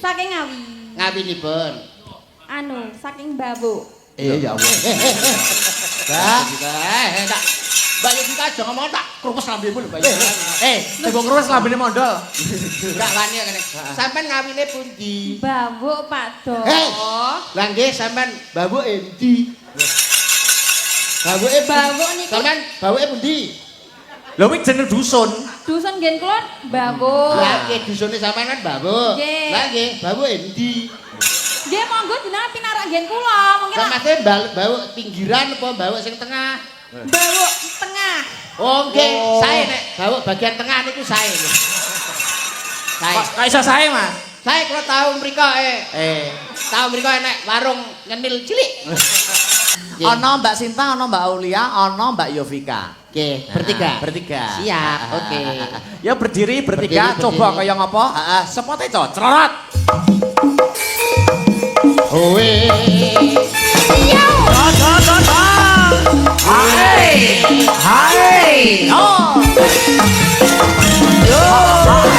Saking Ngawi. Ngawinipun. Saking Babu. Ya Allah. Tak. Mbak Yovika aja ngomong tak krupes lambemu lho Mbak Yovika. Tembung krupes lambene mondol. Enggak wani kene. Sampeyan ngawine pundi? Babu Pak Do. Lah nggih sampeyan babuk endi? Babuke Babuk niku. Sampeyan babuke pundi? Lho kuwi jeneng dusun. Dusun ngen kula Babu. Lah nggih dusune sampeyan kan babuk. Nggih. Lah nggih babuk endi? Nggih monggo jenengan pinarak ngen kula. Mungkin Samate babuk pinggiran apa babuk sing tengah? Babu tengah. Oh nggih, sae nek babuk bagian tengah niku sae. Sae. Kok iso sae, Mas? Sae kula tau mriko tau mriko enek warung ngenil cilik. Ana Mbak Sinta, ana Mbak Aulia, ana Mbak Yovika. Oke, bertiga. Bertiga. Siap, oke. Ya berdiri bertiga, Berdiri, coba berdiri. kaya ngopo? Heeh, sepote cerot. Owe. Hai. Hai. Oh. Yo. Hai.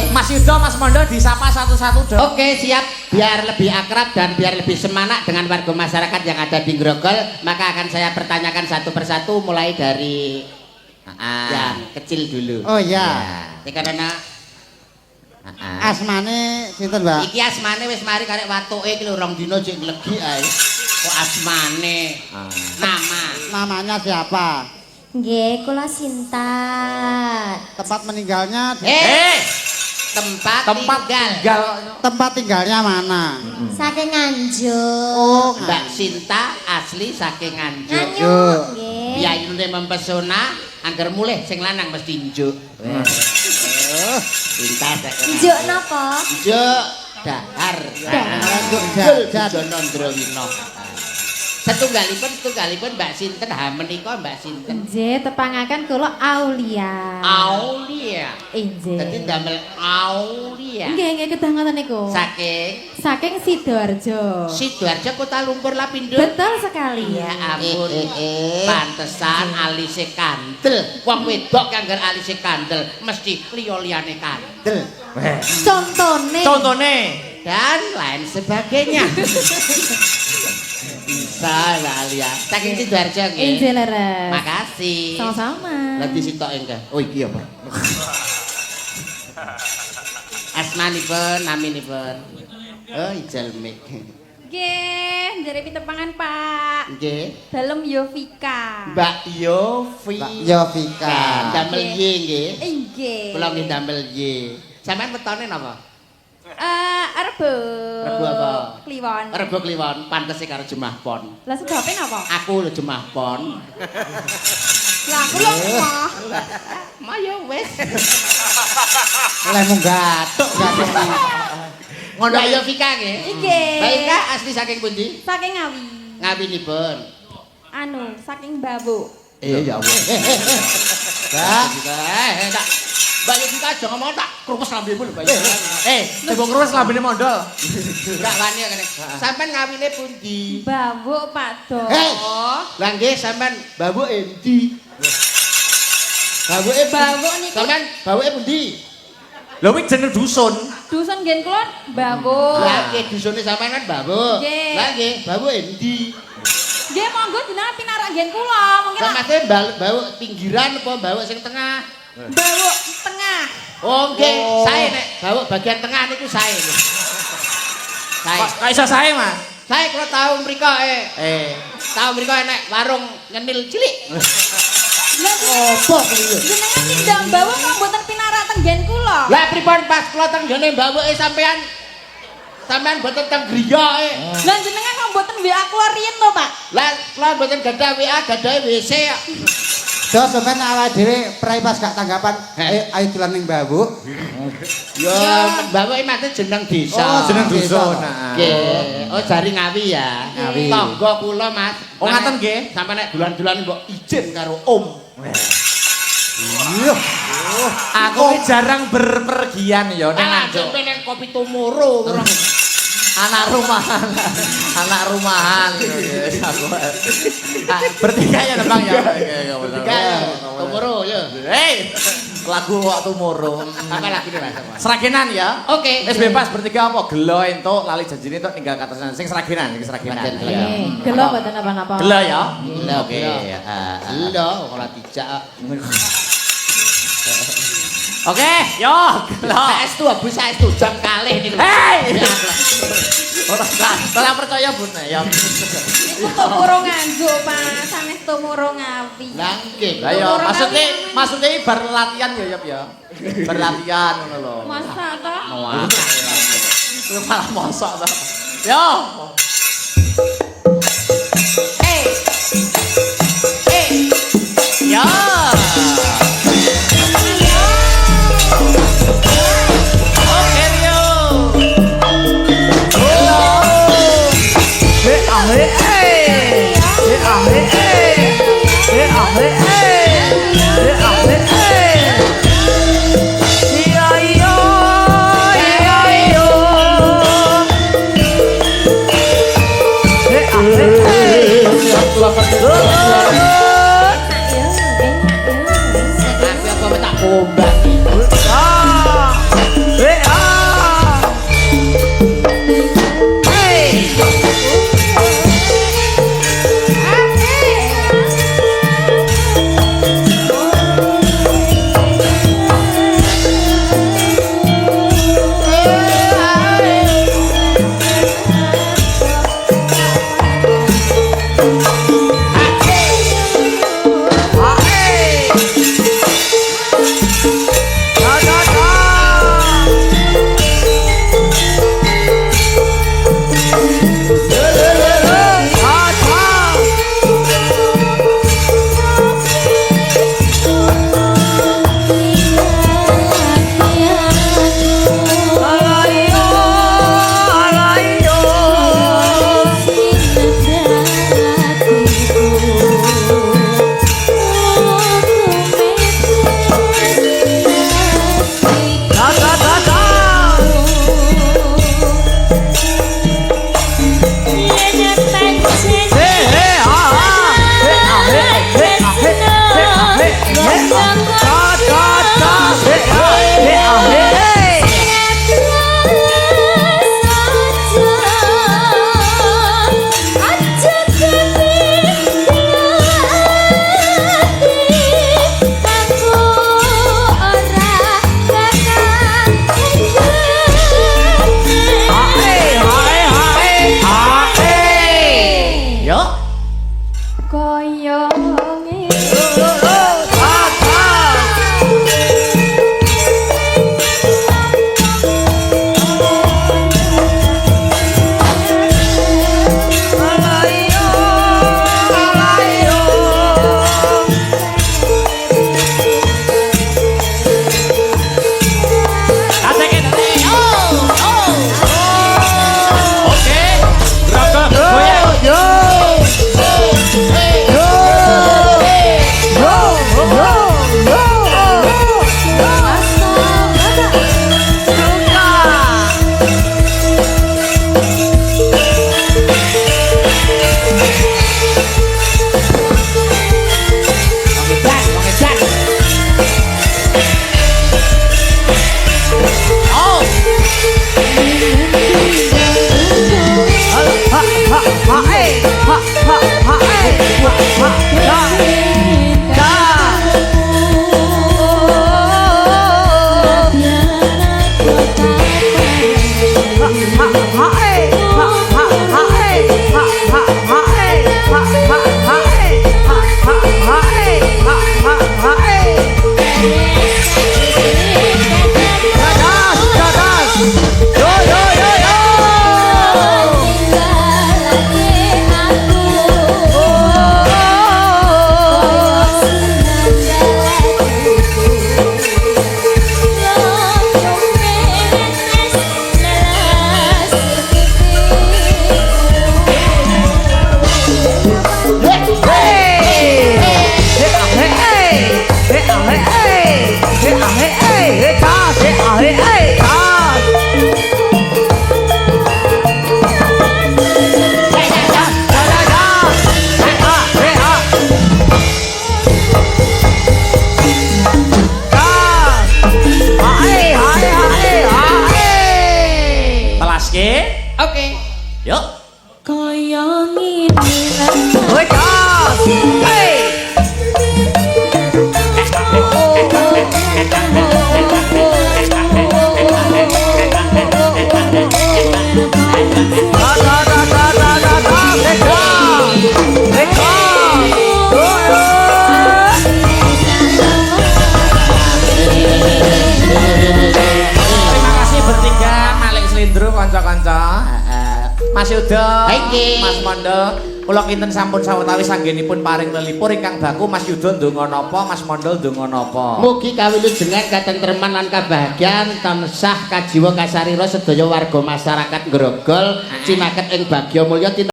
Mas Yudo, Mas Mondo disapa satu-satu dong. Oke, siap. Biar lebih akrab dan biar lebih semangat dengan warga masyarakat yang ada di Grogol, maka akan saya pertanyakan satu persatu mulai dari yang kecil dulu. Oh iya. Ya, karena Asmane sinten, Mbak? iki asmane wis mari karek watuke iki lho rong dina jek nglegi ae. Kok asmane? Nama. Namanya siapa? Nggih, kula Sinta. Tempat meninggalnya Tempat tinggal. tempat tinggalnya mana? Saking Nganjuk. Oh, Mbak Sinta asli saking Nganjuk. Nganjuk. Nggih. Biyayune mempesona, angger mulih sing lanang mesti njuk. Sinta saking Njuk napa? Njuk dahar. Nganjuk Jajan Nondrowina. Setunggalipun Mbak Sinten menika Mbak Sinten. Nggih, tepangaken kula Aulia. Aulia. Nggih. Dadi damel Aulia. Nggih, kedah ngoten niku. Saking Sidoarjo. Sidoarjo Kota Lumpur Lapindo. Betul sekali. Ya ampun. Pantesan alise kandel. Wong wedok kangger alise kandel mesti liya-liyane kandel. Contone. Dan lain sebagainya. Bisa lah Alia. Saking Sidoarjo nggih. Nggih, leres. Makasih. Sama-sama. Lagi sitok enggak? Oh iki apa? Asmanipun, naminipun. Oh, ijal mik. Nggih, njare pitepangan Pak. Nggih. Dalem Yovika. Mbak Yofi. Mbak Yovika. Damel Y nggih. Nggih. Kula nggih damel Y. Sampeyan wetone napa? Rebo. Rebo apa? Kliwon. Rebo Kliwon, pantese karo Jemah Pon. Lah sebabe napa? Aku lho Jemah Pon. Lah aku lho mah. Mayo wis. Oleh munggatuk gak Ngono ayo Vika nggih. Nggih. Mbak Ika asli saking pundi? Saking Ngawi. Ngawinipun. Saking Babu. Ya Allah. Tak. Mbak Yovika aja ngomong tak krupes lambemu lho Mbak Yovika. Tembung krupes lambene mondol. Enggak wani kene. Sampeyan ngawine pundi? Babu Pak Do. Lah nggih sampeyan babuk endi? Babuke Babuk niku. Sampeyan babuke pundi? Lho kuwi jeneng dusun. Dusun ngen kula Babu. Lah nggih dusune sampeyan kan babuk. Nggih. Lah nggih babuk endi? Nggih monggo jenengan pinarak ngen kula. Mungkin Samate babuk pinggiran apa babuk sing tengah? Babu tengah. Oh nggih, sae nek babuk bagian tengah niku sae. Sae. Kok iso sae, Mas? Sae kula tau mriko tau mriko enek warung ngenil cilik. Lah Apa kuwi? jenengan tindang bawu kok mboten pinarak tenggen kula. Lah pripun pas kula teng nggone mbabuke sampean mboten teng griya Lah jenengan kok mboten WA kula riyen to, Pak? Lah kula mboten gadah WA, gadahe WC kok. Do sampean awake dhewe prai pas gak tanggapan ayo dolan ning Mbah Bu. Ya Mbak Wek mate jeneng desa. Oh, jeneng dusun. Nggih. Oh jari Ngawi ya. Ngawi. Tangga kula Mas. Oh ngaten nggih. Sampe nek dulan-dulan mbok izin karo Om. Iya. Aku iki jarang berpergian ya ning Langsung ning Kopi Tumoro ora. anak rumahan. Anak rumahan. Bertiga ya Bang ya. Bertiga ya. Tumoro ya. Hei. Lagu waktu moro. Apa lagu ini Mas? Seragenan ya. Oke. Wis bebas bertiga apa? Gelo entuk lali janjine entuk ninggal katasan sing seragenan, sing seragenan. Gelo mboten napa-napa. Gelo ya. Oke. Gelo ora dijak. Oke, yo, gelo. PS2 Abus PS2 jam kalih niku. Hei. Ora percaya Bun ya. Iku tumurung nganjuk, Pak. Sanes tumurung Ngawi. Lah nggih. Lah yo, maksudnya bar latihan ya Yop ya. Bar latihan ngono lho. Masa ta? Lu malah mosok to. Yo. Yo. Oke Rio. Nanti apa tak bombak. Da da Lindro kanca-kanca. Mas Yuda, Nggih. Mas Mondo, kula kinten sampun sawetawis anggenipun paring lelipur ingkang baku. Mas Yuda ndonga napa, Mas Mondo ndonga napa. Mugi kawilujengan katentreman lan kabahagiaan tansah kajiwa kasarira sedaya warga masyarakat Grogol cinaket ing bagya mulya